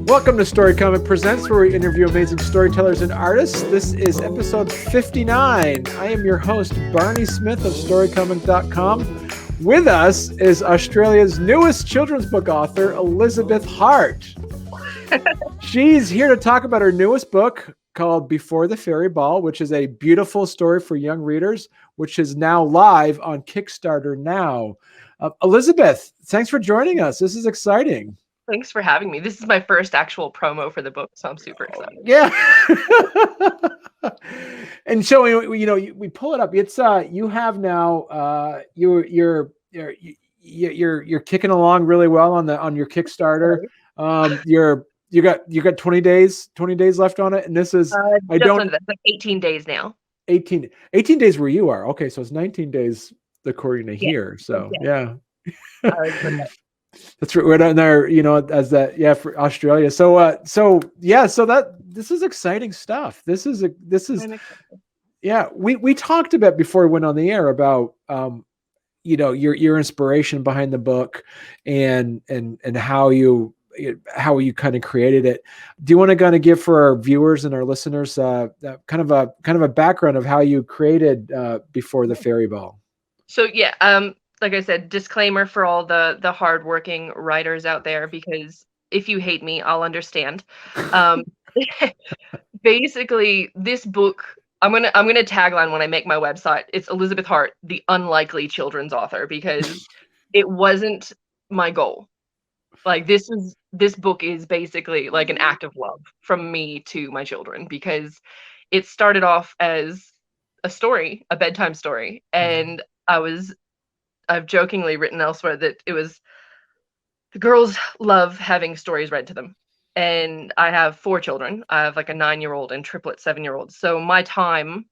Welcome to Storycomic Presents, where we interview amazing storytellers and artists. This is episode 59. I am your host, Barney Smith of storycomic.com. With us is Australia's newest children's book author, Elizabeth Hart. She's here to talk about her newest book called Before the Fairy Ball, which is a beautiful story for young readers, which is now live on Kickstarter now. Elizabeth, thanks for joining us. This is exciting. Thanks for having me. This is my first actual promo for the book, so I'm super excited. Yeah. And so we pull it up. It's you have now you're kicking along really well on your Kickstarter. You got 20 days left on it, and this is like 18 days now. 18 days where you are. Okay, so it's 19 days according to here. So yeah. That's right. We're down there, as that, for Australia. So this is exciting stuff. We talked about before we went on the air about, your inspiration behind the book and how you kind of created it. Do you want to kind of give for our viewers and our listeners, kind of a background of how you created, Before the Fairy Ball? So like I said, disclaimer for all the hardworking writers out there, because if you hate me, I'll understand. Basically, this book, I'm gonna tagline when I make my website. It's Elizabeth Hart, the unlikely children's author, because it wasn't my goal. Like this book is basically like an act of love from me to my children, because it started off as a story, a bedtime story, and I've jokingly written elsewhere that it was the girls love having stories read to them. And I have 4 children. I have like a 9-year-old and triplet 7-year-olds. So my time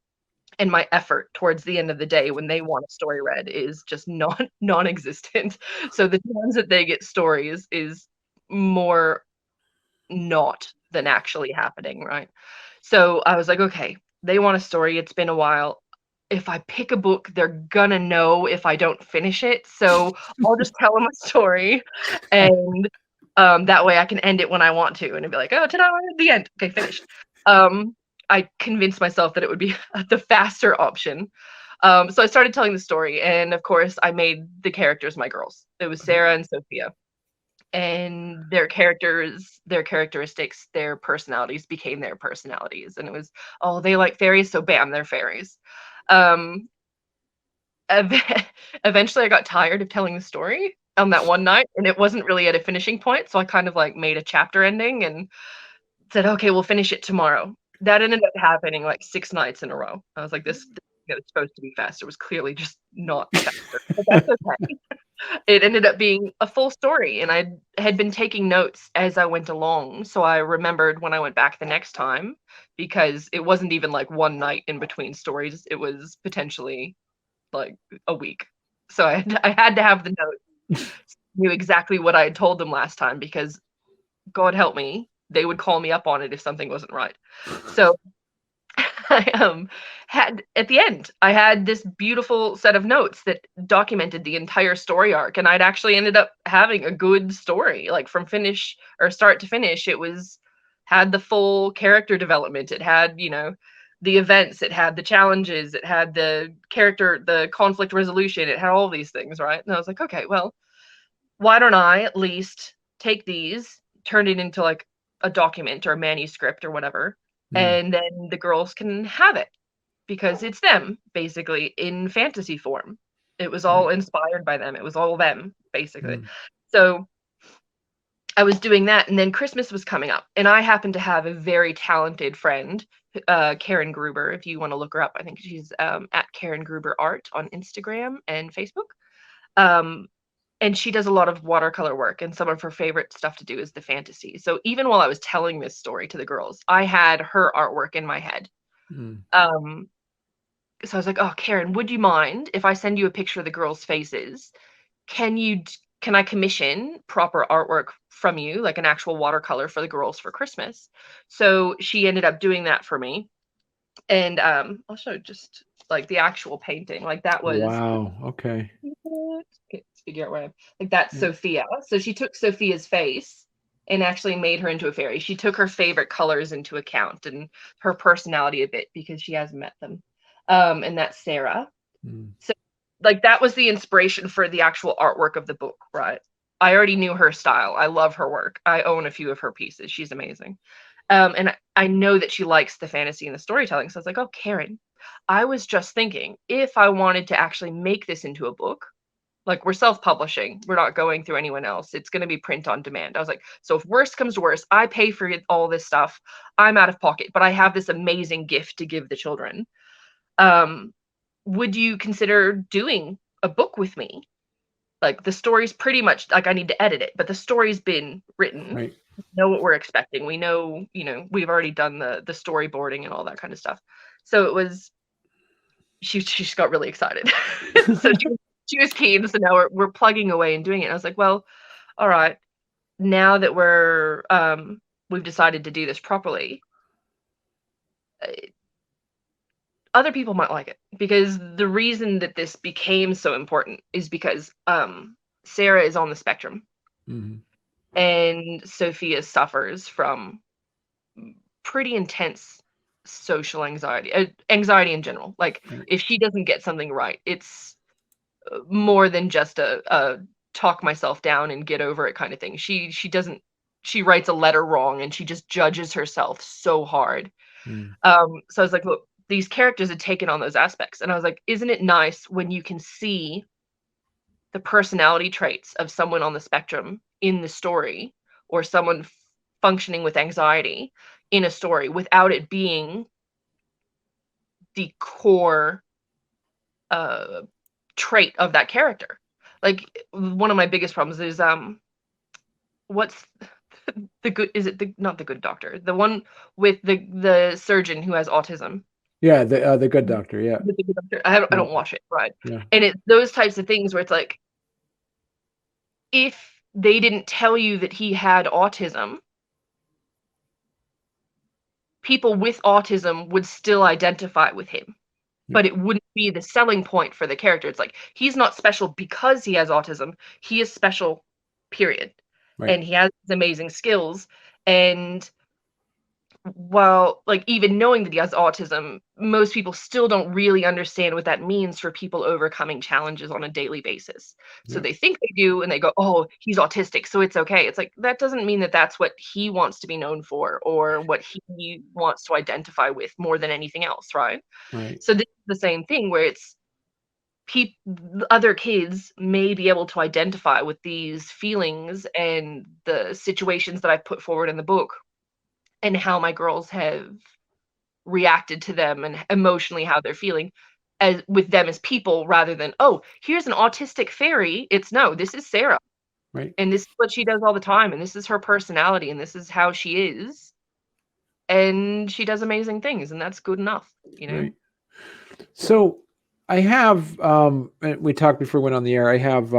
and my effort towards the end of the day when they want a story read is just non-existent. So the times that they get stories is more not than actually happening, right? So I was like, okay, they want a story. It's been a while. If I pick a book, they're gonna know if I don't finish it. So I'll just tell them a story, and that way I can end it when I want to, and it'd be like, oh, ta-da, at the end. Okay, finished. I convinced myself that it would be the faster option. So I started telling the story, and of course, I made the characters my girls. It was Sarah and Sophia, and their characters, their characteristics, their personalities became their personalities, and it was, oh, they like fairies, so bam, they're fairies. Eventually I got tired of telling the story on that one night, and it wasn't really at a finishing point, so I kind of like made a chapter ending and said, okay, we'll finish it tomorrow. That ended up happening like 6 nights in a row. I was like, this is supposed to be faster, was clearly just not faster, but that's okay. It ended up being a full story, and I had been taking notes as I went along, so I remembered when I went back the next time, because it wasn't even like one night in between stories. It was potentially like a week. So I had to have the notes, knew exactly what I had told them last time, because God help me, they would call me up on it if something wasn't right. So I had, at the end, I had this beautiful set of notes that documented the entire story arc, and I'd actually ended up having a good story, like from finish or start to finish. It had the full character development. It had, the events, it had the challenges, it had the character, the conflict resolution, it had all these things, right? And I was like, okay, well, why don't I at least take these, turn it into like a document or a manuscript or whatever, and then the girls can have it, because it's them basically in fantasy form. It was all inspired by them. It was all them basically. So I was doing that, and then Christmas was coming up, and I happened to have a very talented friend, Karen Gruber. If you want to look her up, I think she's at Karen Gruber Art on Instagram and Facebook. And she does a lot of watercolor work, and some of her favorite stuff to do is the fantasy. So even while I was telling this story to the girls, I had her artwork in my head. So I was like, oh, Karen, would you mind if I send you a picture of the girls' faces? Can I commission proper artwork from you, like an actual watercolor for the girls for Christmas? So she ended up doing that for me. And I'll show just like the actual painting. Like that was, wow. Okay. Figure out where like that's Sophia. So she took Sophia's face and actually made her into a fairy. She took her favorite colors into account and her personality a bit because she hasn't met them. And that's Sarah. So like that was the inspiration for the actual artwork of the book, right? I already knew her style. I love her work. I own a few of her pieces. She's amazing. And I know that she likes the fantasy and the storytelling. So I was like, oh, Karen, I was just thinking if I wanted to actually make this into a book, like we're self-publishing, we're not going through anyone else. It's going to be print on demand. I was like, so if worst comes to worst, I pay for all this stuff. I'm out of pocket, but I have this amazing gift to give the children. Would you consider doing a book with me? Like the story's pretty much like I need to edit it, but the story's been written. Right. We know what we're expecting. We know, we've already done the storyboarding and all that kind of stuff. So it was she just got really excited. So she was keen. So now we're plugging away and doing it. And I was like, well, all right. Now that we've decided to do this properly, other people might like it, because the reason that this became so important is because Sarah is on the spectrum, and Sophia suffers from pretty intense social anxiety in general. Like if she doesn't get something right, it's more than just a talk myself down and get over it kind of thing. She writes a letter wrong and she just judges herself so hard. So I was like, look, these characters had taken on those aspects. And I was like, isn't it nice when you can see the personality traits of someone on the spectrum in the story, or someone functioning with anxiety in a story, without it being the core trait of that character? Like one of my biggest problems is what's the good, is it not the Good Doctor, the one with the surgeon who has autism? Yeah, the Good Doctor. Yeah, The Good Doctor. I don't watch it, right? Yeah. And it's those types of things where it's like, if they didn't tell you that he had autism, people with autism would still identify with him, but it wouldn't be the selling point for the character. It's like, he's not special because he has autism. He is special, period. Right. And he has amazing skills. And while, like, even knowing that he has autism, most people still don't really understand what that means for people overcoming challenges on a daily basis. So they think they do, and they go, oh, he's autistic, so it's okay. It's like, that doesn't mean that that's what he wants to be known for, or what he wants to identify with more than anything else, right? So this is the same thing, where it's other kids may be able to identify with these feelings and the situations that I put forward in the book, and how my girls have reacted to them and emotionally how they're feeling as with them as people, rather than, oh, here's an autistic fairy. It's no, this is Sarah. Right. And this is what she does all the time, and this is her personality, and this is how she is. And she does amazing things, and that's good enough, Right. So I have we talked before we went on the air. I have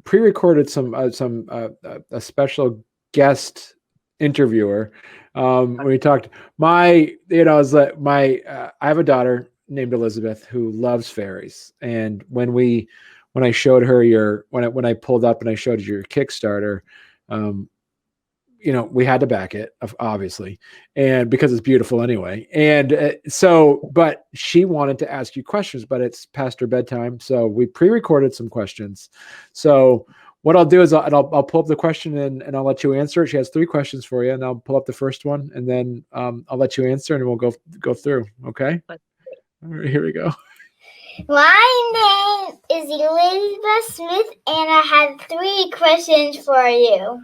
pre-recorded some a special guest interviewer. We talked I have a daughter named Elizabeth who loves fairies, and when I showed her when I pulled up and I showed your Kickstarter, we had to back it, obviously, and because it's beautiful anyway. And but she wanted to ask you questions, but it's past her bedtime, so we pre-recorded some questions. So what I'll do is I'll pull up the question and I'll let you answer it. She has 3 questions for you, and I'll pull up the first one, and then I'll let you answer, and we'll go through. Okay. All right, here we go. My name is Elizabeth Smith, and I have 3 questions for you.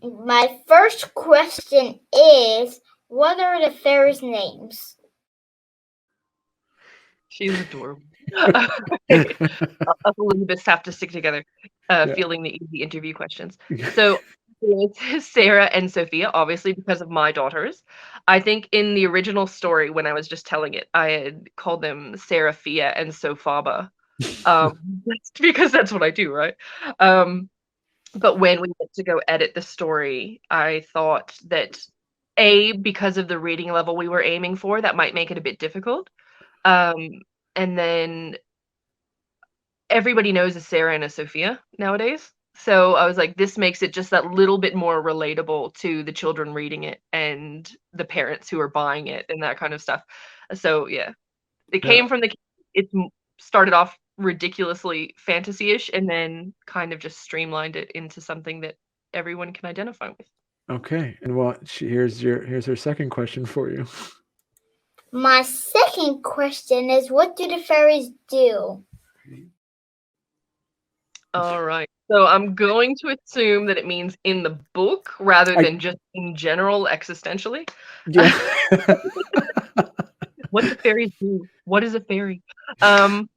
My first question is, what are the fairies' names? She's adorable. Us Elizabeths have to stick together, fielding the easy interview questions. So it's Sarah and Sophia, obviously, because of my daughters. I think in the original story, when I was just telling it, I had called them Seraphia and Sophaba, because that's what I do, right? But when we went to go edit the story, I thought that because of the reading level we were aiming for, that might make it a bit difficult. And then everybody knows a Sarah and a Sophia nowadays. So I was like, this makes it just that little bit more relatable to the children reading it and the parents who are buying it and that kind of stuff. So yeah, it Yeah. came from it started off ridiculously fantasy-ish and then kind of just streamlined it into something that everyone can identify with. Okay. And well, here's her second question for you. My second question is, what do the fairies do? All right. So I'm going to assume that it means in the book rather than just in general existentially. Yeah. What do fairies do? What is a fairy? So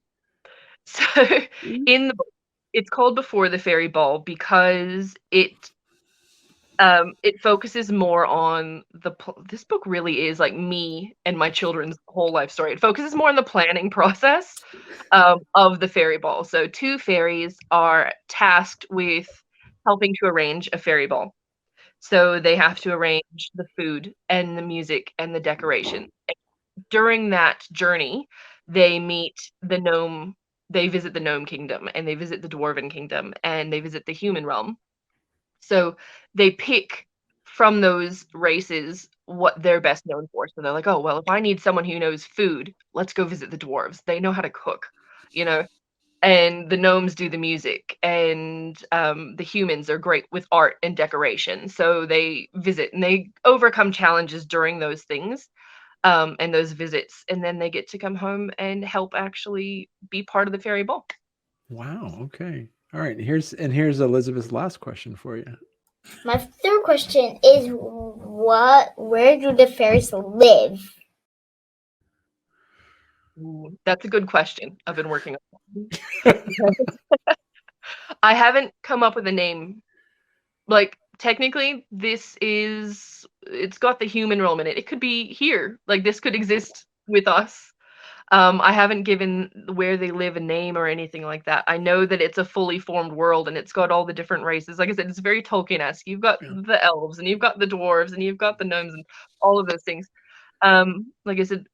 in the book, it's called Before the Fairy Ball because it focuses more on this book really is like me and my children's whole life story. It focuses more on the planning process of the fairy ball. So 2 fairies are tasked with helping to arrange a fairy ball. So they have to arrange the food and the music and the decoration. During that journey, they meet the gnome. They visit the gnome kingdom and they visit the dwarven kingdom and they visit the human realm. So they pick from those races what they're best known for. So they're like, oh, well, if I need someone who knows food, let's go visit the dwarves. They know how to cook, you know? And the gnomes do the music, and the humans are great with art and decoration. So they visit and they overcome challenges during those things and those visits. And then they get to come home and help actually be part of the fairy ball. Wow. Okay. All right. Here's Elizabeth's last question for you. My third question is, where do the fairies live? Ooh, that's a good question. I've been working on. I haven't come up with a name. Like, technically, it's got the human realm in it. It could be here. Like, this could exist with us. I haven't given where they live a name or anything like that. I know that it's a fully formed world and it's got all the different races. Like I said, it's very Tolkien-esque. You've got the elves and you've got the dwarves and you've got the gnomes and all of those things. Like I said,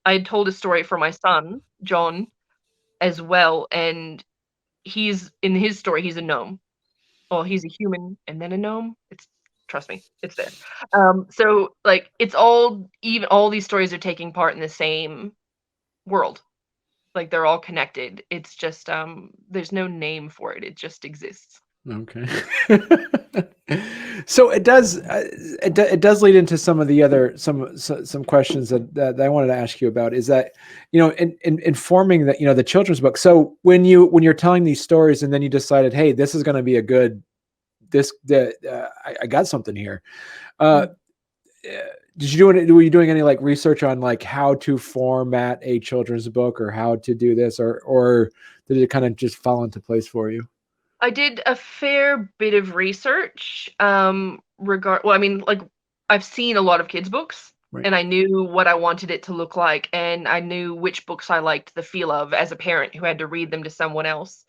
I told a story for my son, John, as well, and in his story, he's a gnome. Well, he's a human and then a gnome. Trust me, it's there. So like it's all these stories are taking part in the same world. Like they're all connected. It's just there's no name for it. It just exists. Okay. So it does it does lead into some of the other some questions that I wanted to ask you about. Is that, in informing that, the children's book. So when you're telling these stories and then you decided, hey, this is going to be a good I got something here. Were you doing any like research on like how to format a children's book or how to do this, or did it kind of just fall into place for you? I did a fair bit of research. Well, I mean, like I've seen a lot of kids' books, Right. and I knew what I wanted it to look like, and I knew which books I liked the feel of as a parent who had to read them to someone else.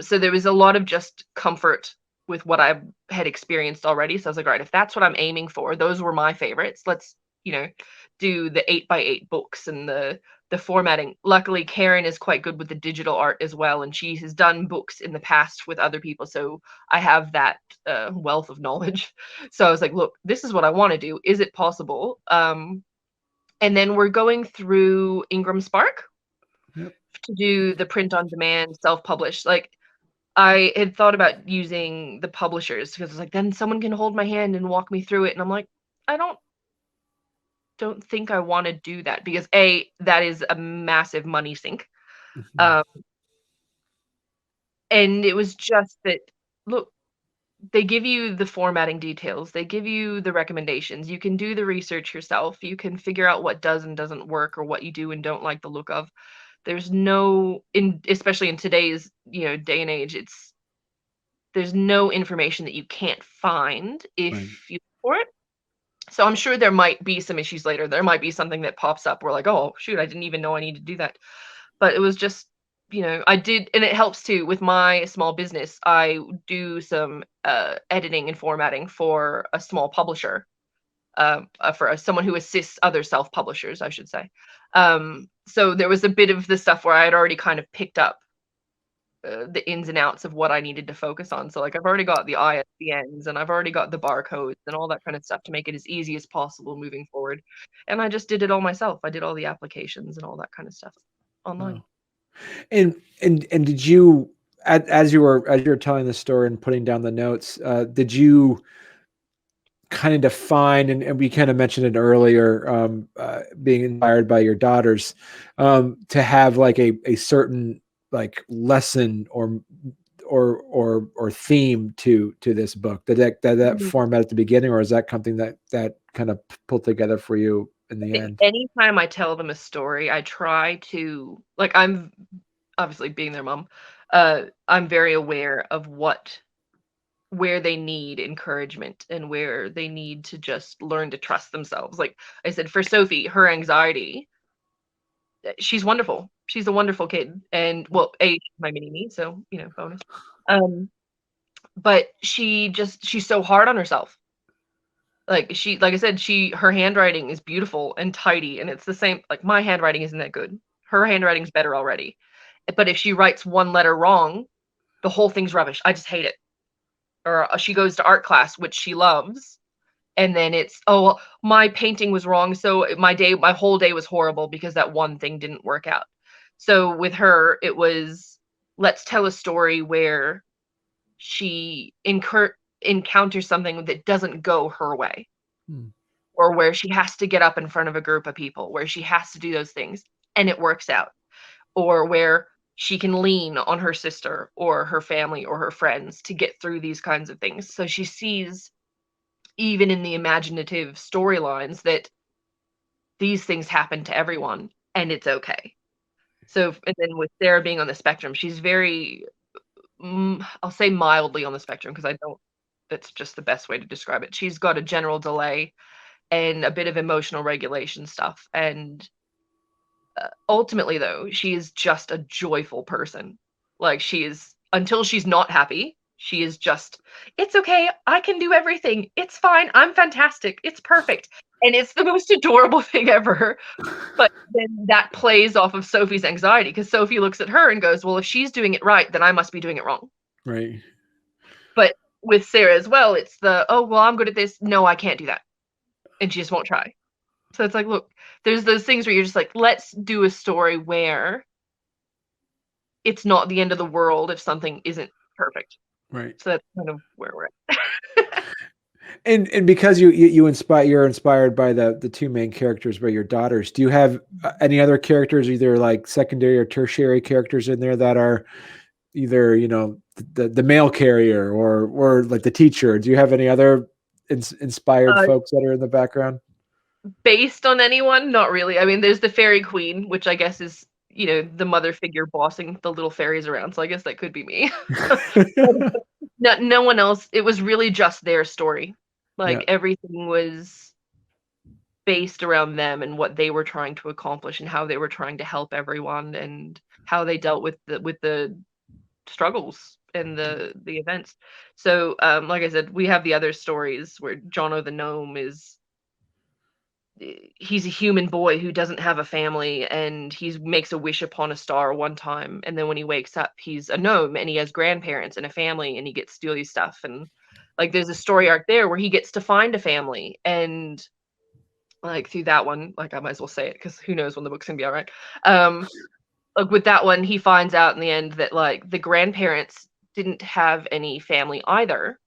So there was a lot of just comfort with what I had experienced already. So I was like, all right, if that's what I'm aiming for, those were my favorites. Let's, do the 8x8 books and the formatting. Luckily, Karen is quite good with the digital art as well, and she has done books in the past with other people. So I have that wealth of knowledge. So I was like, look, this is what I want to do. Is it possible? And then we're going through Ingram Spark to do the print on demand, self-published. Like I had thought about using the publishers because it's like, then someone can hold my hand and walk me through it. And I'm like, I don't think I want to do that because that is a massive money sink. And it was just that, look, they give you the formatting details. They give you the recommendations. You can do the research yourself. You can figure out what does and doesn't work or what you do and don't like the look of. There's especially in today's, day and age, there's no information that you can't find if you look for it. So I'm sure there might be some issues later. There might be something that pops up where like, oh, shoot, I didn't even know I need to do that. But it was just, I did, and it helps too with my small business. I do some editing and formatting for a small publisher, for someone who assists other self-publishers, I should say. So there was a bit of the stuff where I had already kind of picked up the ins and outs of what I needed to focus on. So like I've already got the ISBNs and I've already got the barcodes and all that kind of stuff to make it as easy as possible moving forward. And I just did it all myself. I did all the applications and all that kind of stuff online. And did you, as you were telling the story and putting down the notes, did you kind of define, and we kind of mentioned it earlier, being inspired by your daughters, to have like a certain like lesson or theme to this book? Did that format at the beginning, or is that something that kind of pulled together for you in the end? Anytime I tell them a story, I try to, like, I'm obviously being their mom, I'm very aware of where they need encouragement and where they need to just learn to trust themselves. Like I said, for Sophie, her anxiety, she's wonderful. She's a wonderful kid. And well, she's my mini me, so bonus. But she's so hard on herself. Like I said, her handwriting is beautiful and tidy, and it's the same. Like my handwriting isn't that good. Her handwriting's better already. But if she writes one letter wrong, the whole thing's rubbish. I just hate it. Or she goes to art class, which she loves, and then it's, oh, well, my painting was wrong, so my whole day was horrible because that one thing didn't work out. So with her, it was, let's tell a story where she encounters something that doesn't go her way, or where she has to get up in front of a group of people, where she has to do those things and it works out, or where she can lean on her sister or her family or her friends to get through these kinds of things. So she sees, even in the imaginative storylines, that these things happen to everyone and it's okay. So, and then with Sarah being on the spectrum, she's very, I'll say mildly on the spectrum, because that's just the best way to describe it. She's got a general delay and a bit of emotional regulation stuff. And ultimately, though, she is just a joyful person. Like, until she's not happy, she is just, it's okay, I can do everything, it's fine, I'm fantastic, it's perfect. And it's the most adorable thing ever. But then that plays off of Sophie's anxiety, because Sophie looks at her and goes, well, if she's doing it right, then I must be doing it wrong. Right. But with Sarah as well, it's oh, well, I'm good at this. No, I can't do that. And she just won't try. So it's like, look, there's those things where you're just like, let's do a story where it's not the end of the world if something isn't perfect. Right. So that's kind of where we're at. And because you're inspired by the two main characters by your daughters, do you have any other characters, either like secondary or tertiary characters in there that are either the mail carrier or like the teacher? Do you have any other inspired folks that are in the background? Based on anyone? Not really. I mean, there's the fairy queen, which I guess is the mother figure bossing the little fairies around. So I guess that could be me. No one else. It was really just their story. Like everything was based around them and what they were trying to accomplish and how they were trying to help everyone and how they dealt with the struggles and the events. So like I said, we have the other stories where Jono the gnome he's a human boy who doesn't have a family, and he makes a wish upon a star one time, and then when he wakes up, he's a gnome and he has grandparents and a family, and he gets to do these stuff. And like there's a story arc there where he gets to find a family, and like through that one, like I might as well say it because who knows when the book's gonna be all right. Like with that one, he finds out in the end that like the grandparents didn't have any family either.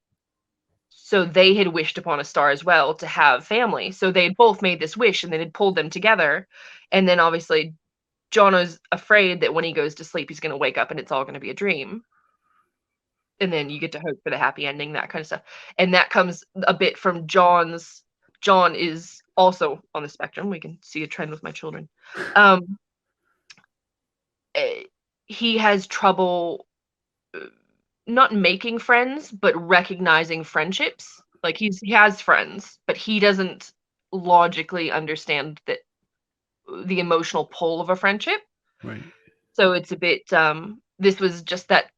So they had wished upon a star as well to have family. So they had both made this wish and they had pulled them together. And then obviously Jono's afraid that when he goes to sleep, he's going to wake up and it's all going to be a dream. And then you get to hope for the happy ending, that kind of stuff. And that comes a bit from John is also on the spectrum. We can see a trend with my children. He has trouble not making friends, but recognizing friendships. Like he has friends, but he doesn't logically understand that the emotional pull of a friendship. Right. So it's a bit, this was just that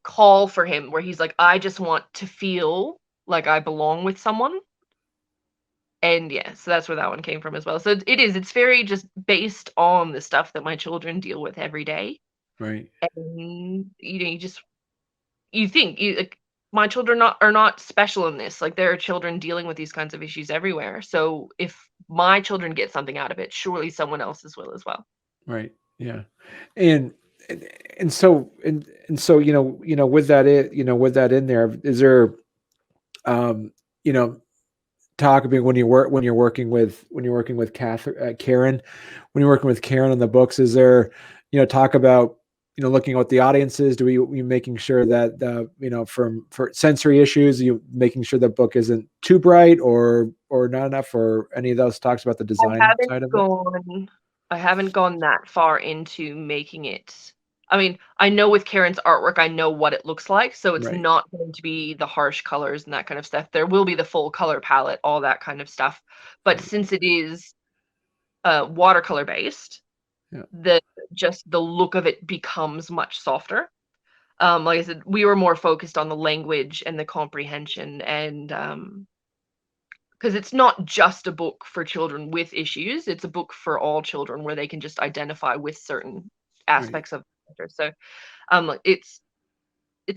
call for him where he's like, I just want to feel like I belong with someone. And yeah, so that's where that one came from as well. So it's very just based on the stuff that my children deal with every day. Right. And you think like, my children are not special in this. Like, there are children dealing with these kinds of issues everywhere. So if my children get something out of it, surely someone else's will as well. Right. Yeah. And and so with that with that in there, is there you know talk about when you're working with Karen, when you're working with Karen on the books, is there talk about looking at what the audience is? Do we making sure that for sensory issues, you making sure the book isn't too bright or not enough, or any of those talks about the design side of it? I haven't gone that far into making it. I mean, I know with Karen's artwork, I know what it looks like, so it's Right. not going to be the harsh colors and that kind of stuff. There will be the full color palette, all that kind of stuff. But Right. since it is watercolor based, Yeah. the look of it becomes much softer. Like I said, we were more focused on the language and the comprehension, and because it's not just a book for children with issues, it's a book for all children where they can just identify with certain Right. aspects of the character. So it's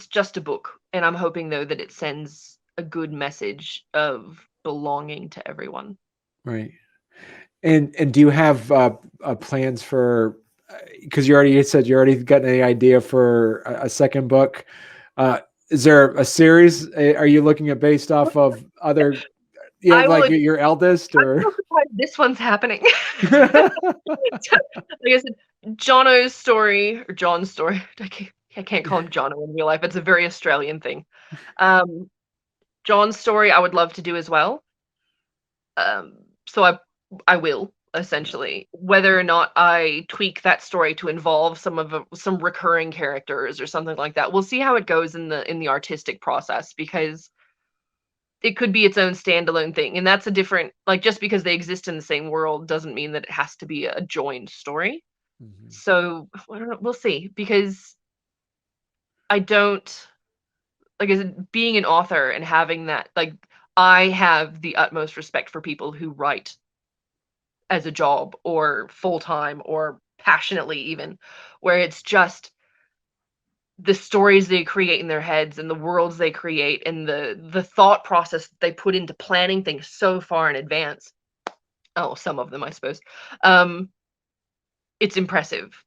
just a book, and I'm hoping though that it sends a good message of belonging to everyone. Right. And do you have plans for, because you said you already got any idea for a second book? Is there a series? Are you looking at based off of other, I will. like your eldest, I'm or? so surprised this one's happening. Like I said, Jono's story, or John's story. I can't call him Jono in real life. It's a very Australian thing. John's story I would love to do as well. So I will, essentially. Whether or not I tweak that story to involve some recurring characters or something like that. We'll see how it goes in the artistic process, because it could be its own standalone thing. And that's a different, like, just because they exist in the same world doesn't mean that it has to be a joined story. Mhm. So I don't know, we'll see, because I don't like, is it being an author and having that, like, I have the utmost respect for people who write as a job or full time or passionately, even, where it's just the stories they create in their heads and the worlds they create and the thought process that they put into planning things so far in advance. Oh, some of them, I suppose. It's impressive.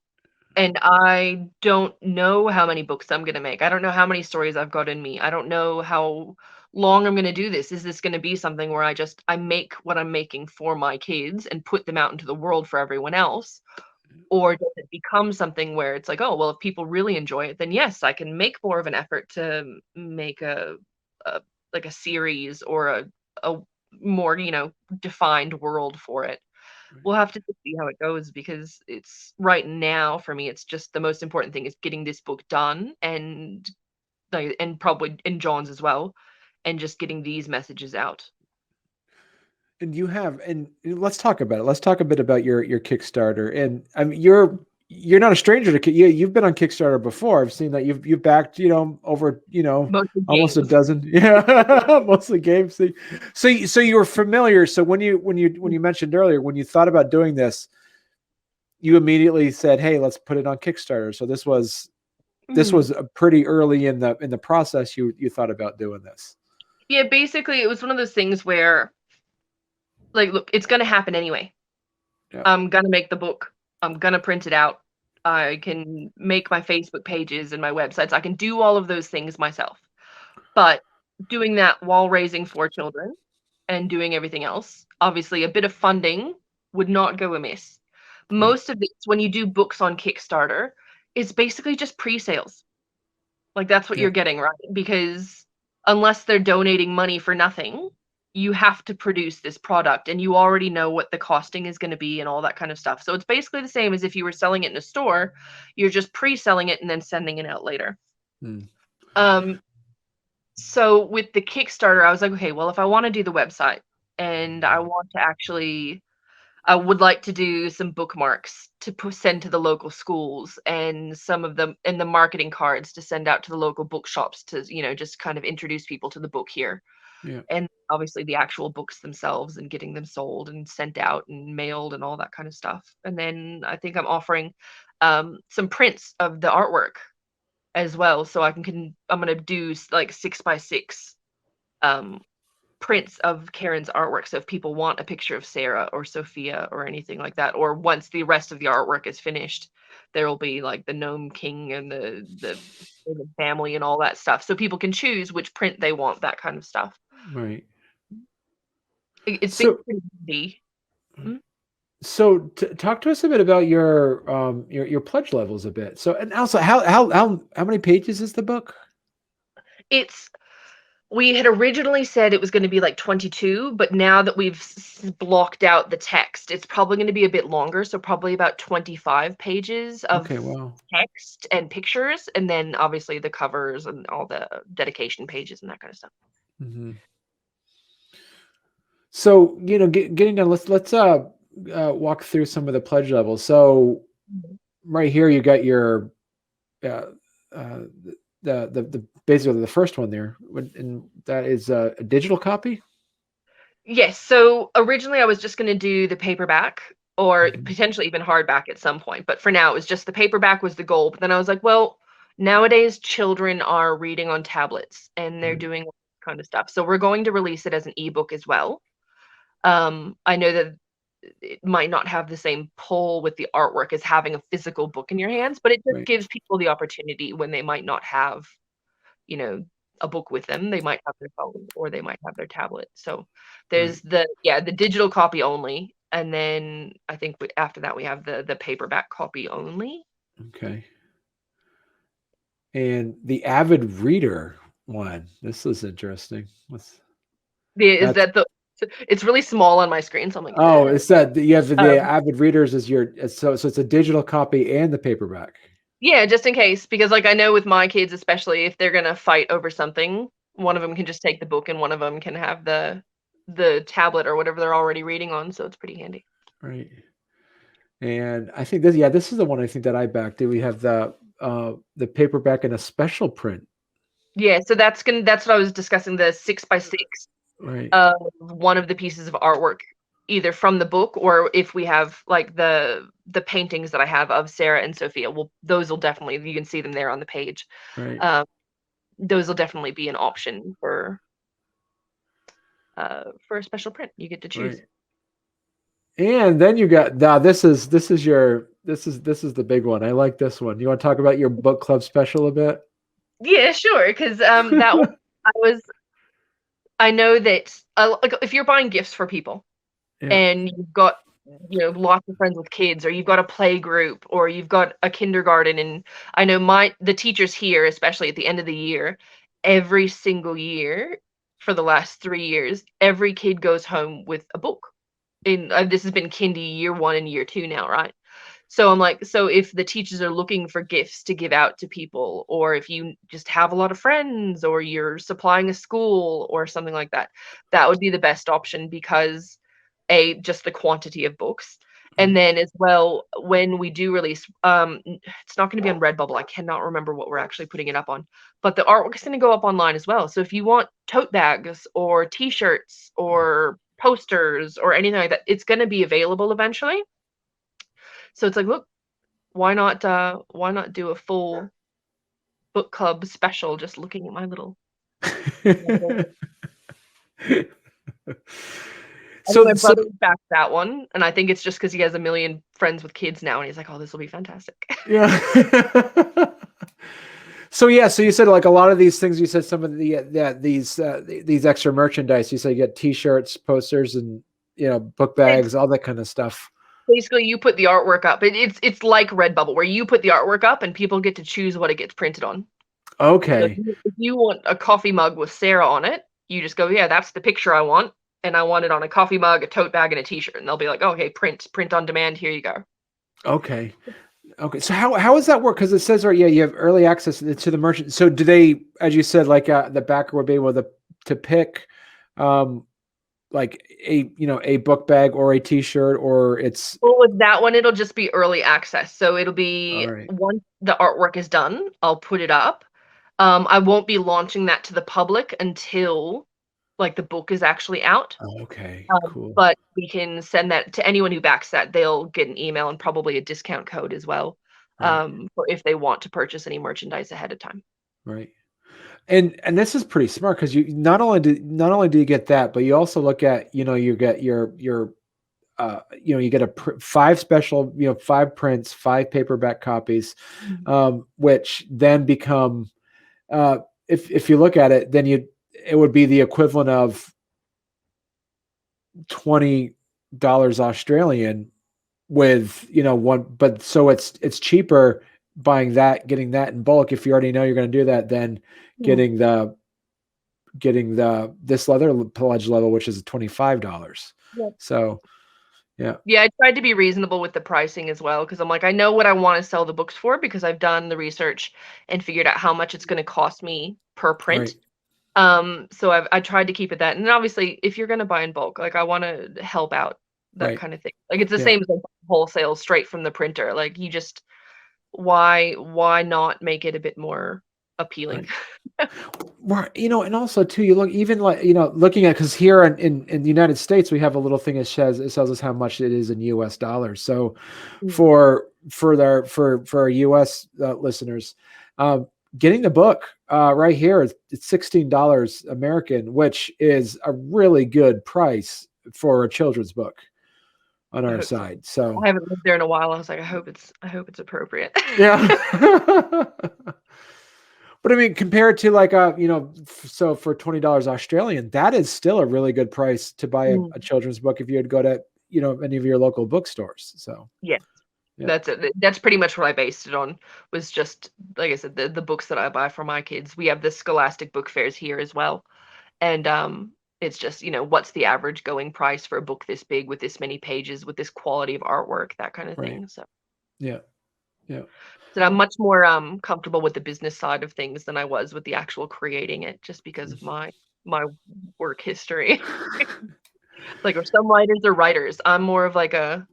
And I don't know how many books I'm gonna make. I don't know how many stories I've got in me. I don't know how long I'm gonna do this. Is this gonna be something where I make what I'm making for my kids and put them out into the world for everyone else? Or does it become something where it's like, "Oh, well, if people really enjoy it, then yes, I can make more of an effort to make a like a series or a more, defined world for it." We'll have to just see how it goes, because it's right now for me, it's just the most important thing is getting this book done, and like, and probably in John's as well, and just getting these messages out. And let's talk about it. Let's talk a bit about your Kickstarter. And I mean, you're not a stranger to you've been on Kickstarter before. I've seen that you've backed over Mostly almost a games. dozen, yeah, mostly games. So you were familiar. So when you mentioned earlier, when you thought about doing this, you immediately said, "Hey, let's put it on Kickstarter." So this was Mhm. pretty early in the process. You thought about doing this. Yeah, basically, it was one of those things where, like, look, it's gonna happen anyway. Yeah. I'm gonna make the book. I'm gonna print it out. I can make my Facebook pages and my websites. I can do all of those things myself. But doing that while raising 4 children and doing everything else, obviously a bit of funding would not go amiss. Right. Most of this, when you do books on Kickstarter, is basically just pre-sales. Like, that's what Yeah. you're getting, right? Because unless they're donating money for nothing, you have to produce this product, and you already know what the costing is gonna be and all that kind of stuff. So it's basically the same as if you were selling it in a store. You're just pre-selling it and then sending it out later. Hmm. Um, so with the Kickstarter, I was like, okay, well, if I want to do the website and I would like to do some bookmarks to send to the local schools, and some of them and the marketing cards to send out to the local bookshops to, just kind of introduce people to the book here. Yeah. and obviously the actual books themselves and getting them sold and sent out and mailed and all that kind of stuff. And then I think I'm offering some prints of the artwork as well, so I'm gonna do like 6x6 prints of Karen's artwork. So if people want a picture of Sarah or Sophia or anything like that, or once the rest of the artwork is finished, there will be like the Gnome King and the family and all that stuff. So people can choose which print they want, that kind of stuff. Right. It's been pretty handy. So talk to us a bit about your pledge levels a bit. So, and also how many pages is the book? We had originally said it was going to be like 22, but now that we've blocked out the text, it's probably going to be a bit longer. So probably about 25 pages of text and pictures, and then obviously the covers and all the dedication pages and that kind of stuff. Mm-hmm. So, getting down, let's walk through some of the pledge levels. So right here, you got your the basically the first one there, and that is a digital copy. Yes. So originally I was just going to do the paperback or potentially even hardback at some point, but for now it was just the paperback was the goal. But then I was like, well, nowadays children are reading on tablets and they're doing all this kind of stuff, so we're going to release it as an ebook as well. I know that it might not have the same pull with the artwork as having a physical book in your hands, but it just gives people the opportunity when they might not have, a book with them. They might have their phone or they might have their tablet. So there's the digital copy only, and then I think after that we have the paperback copy only. Okay. And the avid reader one. This is interesting. It's really small on my screen, so I'm like, oh, it's that you have the avid readers as so it's a digital copy and the paperback. Yeah, just in case, because like I know with my kids, especially if they're gonna fight over something, one of them can just take the book and one of them can have the tablet or whatever they're already reading on, so it's pretty handy. Right. And I think this is the one I think that I backed. Do we have the paperback in a special print? Yeah, so that's what I was discussing, the 6x6 of one of the pieces of artwork, either from the book or if we have like the paintings that I have of Sarah and Sophia. Well, those will definitely, you can see them there on the page. Right. Those will definitely be an option for a special print. You get to choose. Right. And then you got this is the big one. I like this one. You want to talk about your book club special a bit? Yeah, sure. Because that one, I know that if you're buying gifts for people and you've got lots of friends with kids, or you've got a play group, or you've got a kindergarten, and I know the teachers here, especially at the end of the year, every single year for the last 3 years, every kid goes home with a book. This has been kindy year 1 and year 2 now, right? So I'm like, so if the teachers are looking for gifts to give out to people, or if you just have a lot of friends, or you're supplying a school or something like that, that would be the best option, because just the quantity of books. And then as well, when we do release, it's not going to be on Redbubble. I cannot remember what we're actually putting it up on, but the artwork is going to go up online as well. So if you want tote bags or t-shirts or posters or anything like that, it's going to be available eventually. So it's like, look, why not do a full book club special just looking at my little So my brother backed that one, and I think it's just because he has a million friends with kids now, and he's like, "Oh, this will be fantastic." Yeah. So you said like a lot of these things. You said some of these extra merchandise. You said you get T-shirts, posters, and book bags, all that kind of stuff. Basically, you put the artwork up. It's like Redbubble, where you put the artwork up, and people get to choose what it gets printed on. Okay. So if you want a coffee mug with Sarah on it, you just go, yeah, that's the picture I want. And I want it on a coffee mug, a tote bag, and a t-shirt. And they'll be like, oh, okay, print on demand. Here you go. Okay. So how does that work? Because it says, you have early access to the merchant. So do they, as you said, like the backer would be able to pick like a book bag or a t-shirt, or it's... Well, with that one, it'll just be early access. So it'll be once the artwork is done, I'll put it up. I won't be launching that to the public until like the book is actually out. Oh, okay, cool. But we can send that to anyone who backs that. They'll get an email and probably a discount code as well, Right. for if they want to purchase any merchandise ahead of time. Right. And this is pretty smart because you not only do you get that, but you also look at, you get your you get 5 special, 5 prints, 5 paperback copies, which then become, if you look at it, then it would be the equivalent of $20 Australian with, one, but so it's cheaper getting that in bulk if you already know you're going to do that, than getting this other pledge level, which is $25. Yep. So yeah. Yeah, I tried to be reasonable with the pricing as well, because I'm like, I know what I want to sell the books for because I've done the research and figured out how much it's going to cost me per print. Right. So I tried to keep it that. And obviously, if you're going to buy in bulk, like I want to help out that Right. kind of thing. Like it's the Yeah. same as like wholesale straight from the printer. Like you just why not make it a bit more appealing? Right. And also too, you look even like, looking at, because here in the United States, we have a little thing that tells us how much it is in US dollars. So for our US listeners, getting the book right here, it's $16 American, which is a really good price for a children's book on our side. So I haven't lived there in a while. I was like, I hope it's appropriate. yeah. But I mean, compared to like so for $20 Australian, that is still a really good price to buy a children's book if you would go to any of your local bookstores. So yeah, that's it. That's pretty much what I based it on. Was just like I said, the books that I buy for my kids. We have the Scholastic book fairs here as well, and it's just what's the average going price for a book this big with this many pages with this quality of artwork, that kind of thing. So yeah. So I'm much more comfortable with the business side of things than I was with the actual creating it, just because of my work history. Like, or some writers are writers. I'm more of like a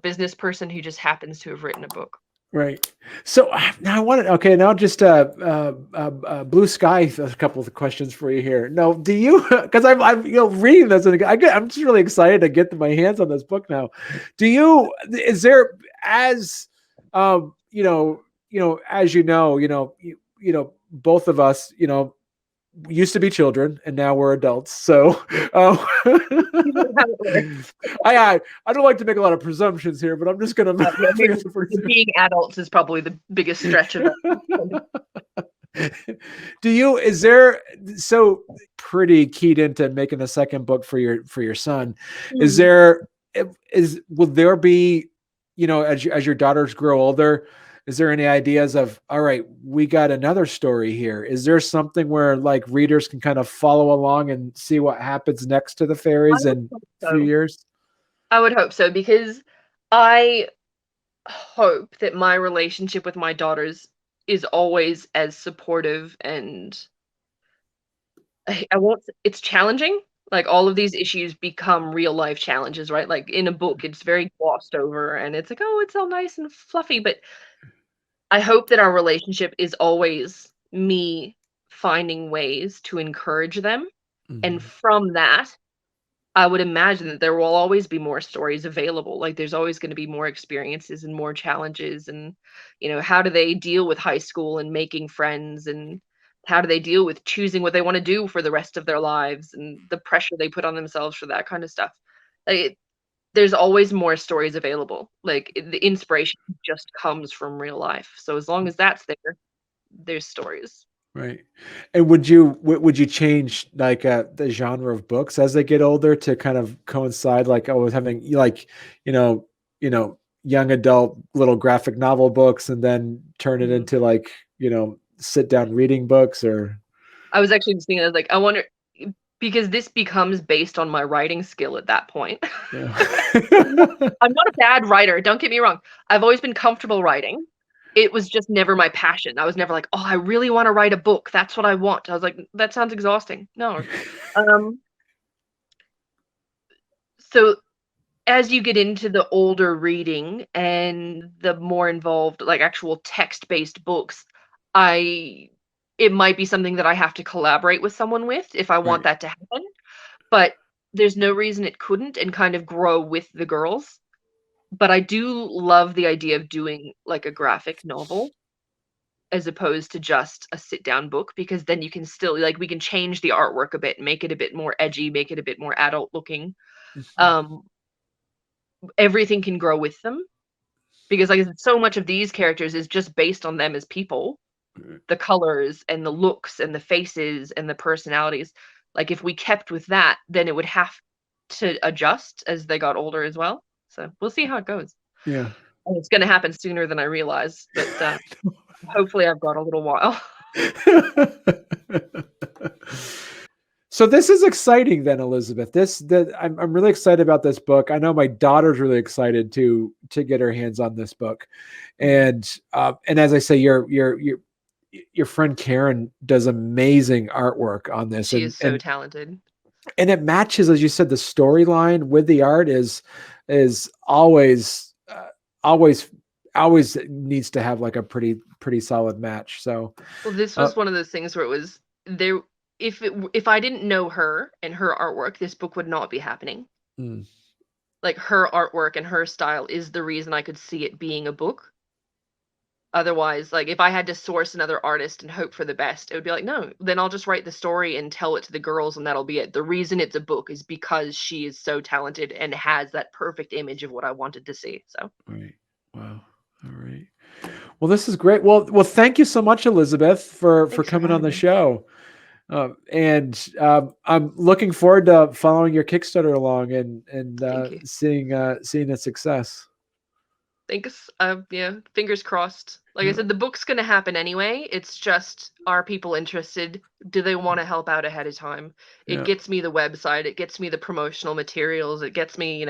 business person who just happens to have written a book. Right. So now now just blue sky, a couple of questions for you here. No, do you, because I'm reading this and I'm just really excited to get my hands on this book now. Is there, as as both of us, used to be children and now we're adults. So I don't like to make a lot of presumptions here, but I'm just going to being adults is probably the biggest stretch of it. Is there, so pretty keyed into making a second book for your son? Will there be, as your daughters grow older, is there any ideas of, all right, we got another story here? Is there something where like readers can kind of follow along and see what happens next to the fairies in a few years? I would hope so, because I hope that my relationship with my daughters is always as supportive, and it's challenging. Like all of these issues become real life challenges, right? Like in a book, it's very glossed over and it's like, oh, it's all nice and fluffy, but I hope that our relationship is always me finding ways to encourage them. And from that, I would imagine that there will always be more stories available. Like there's always going to be more experiences and more challenges. And, how do they deal with high school and making friends? And how do they deal with choosing what they want to do for the rest of their lives and the pressure they put on themselves for that kind of stuff? Like, there's always more stories available. Like the inspiration just comes from real life. So as long as that's there, there's stories. Right. And would you change like the genre of books as they get older to kind of coincide, like, with having like, young adult little graphic novel books and then turn it into like, sit down reading books? Or I was actually just thinking, I was like, I wonder, because this becomes based on my writing skill at that point. Yeah. I'm not a bad writer, don't get me wrong. I've always been comfortable writing. It was just never my passion. I was never like, oh, I really want to write a book. That's what I want. I was like, that sounds exhausting. No. So as you get into the older reading and the more involved, like actual text-based books, it might be something that I have to collaborate with someone with if I want that to happen. but there's no reason it couldn't and kind of grow with the girls. But I do love the idea of doing like a graphic novel as opposed to just a sit down book, because then you can still like we can change the artwork a bit, make it a bit more edgy, make it a bit more adult looking. Um, everything can grow with them, because like I said, so much of these characters is just based on them as people, the colors and the looks and the faces and the personalities. Like if we kept with that, then it would have to adjust as they got older as well. So we'll see how it goes. Yeah. And it's going to happen sooner than I realize, but hopefully I've got a little while. So this is exciting then, Elizabeth. I'm really excited about this book. I know my daughter's really excited to get her hands on this book. And as I say, your friend Karen does amazing artwork on this. She is so talented. And it matches, as you said, the storyline with the art is always needs to have like a pretty solid match. So well, this was one of those things where it was there. If I didn't know her and her artwork, this book would not be happening. Like her artwork and her style is the reason I could see it being a book. Otherwise, like if I had to source another artist and hope for the best, it would be like, no, then I'll just write the story and tell it to the girls and that'll be it. The reason it's a book is because she is so talented and has that perfect image of what I wanted to see. So right. Wow. All right. Well, this is great. Well, thank you so much, Elizabeth, for coming on the show. I'm looking forward to following your Kickstarter along and seeing its success. Thanks. Yeah, fingers crossed. Like I said, the book's going to happen anyway. It's just, are people interested? Do they want to help out ahead of time? It gets me the website. It gets me the promotional materials. It gets me,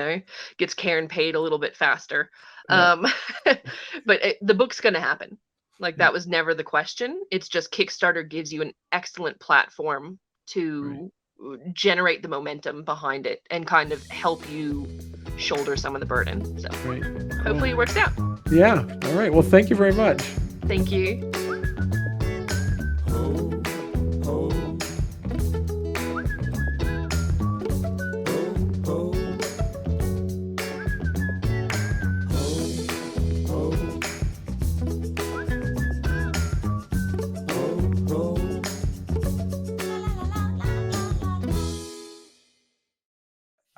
gets Karen paid a little bit faster. But the book's going to happen. Like that was never the question. It's just Kickstarter gives you an excellent platform to generate the momentum behind it and kind of help you shoulder some of the burden. So hopefully it works out. Yeah. All right. Well, thank you very much. Thank you.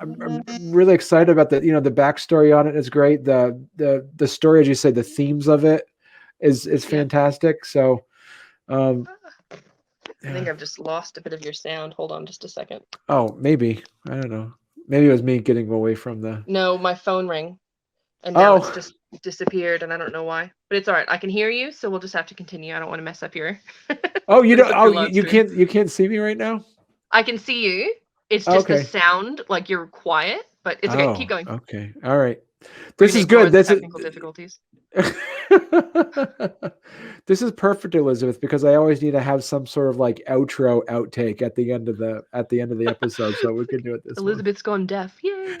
I'm really excited about the backstory on it is great. The story, as you say, the themes of it is fantastic. So I think I've just lost a bit of your sound. Hold on just a second. Oh, maybe. I don't know. Maybe it was me getting away from the... No, my phone rang. And now it's just disappeared and I don't know why. But it's all right. I can hear you, so we'll just have to continue. I don't want to mess up your... Oh, you don't... Oh, you can't see me right now? I can see you. It's just the sound, like you're quiet, but it's okay. Keep going. Okay. All right. This is good. This technical difficulties. This is perfect, Elizabeth, because I always need to have some sort of like outro outtake at the end of the episode, so we can do it this Elizabeth's gone deaf. Yay!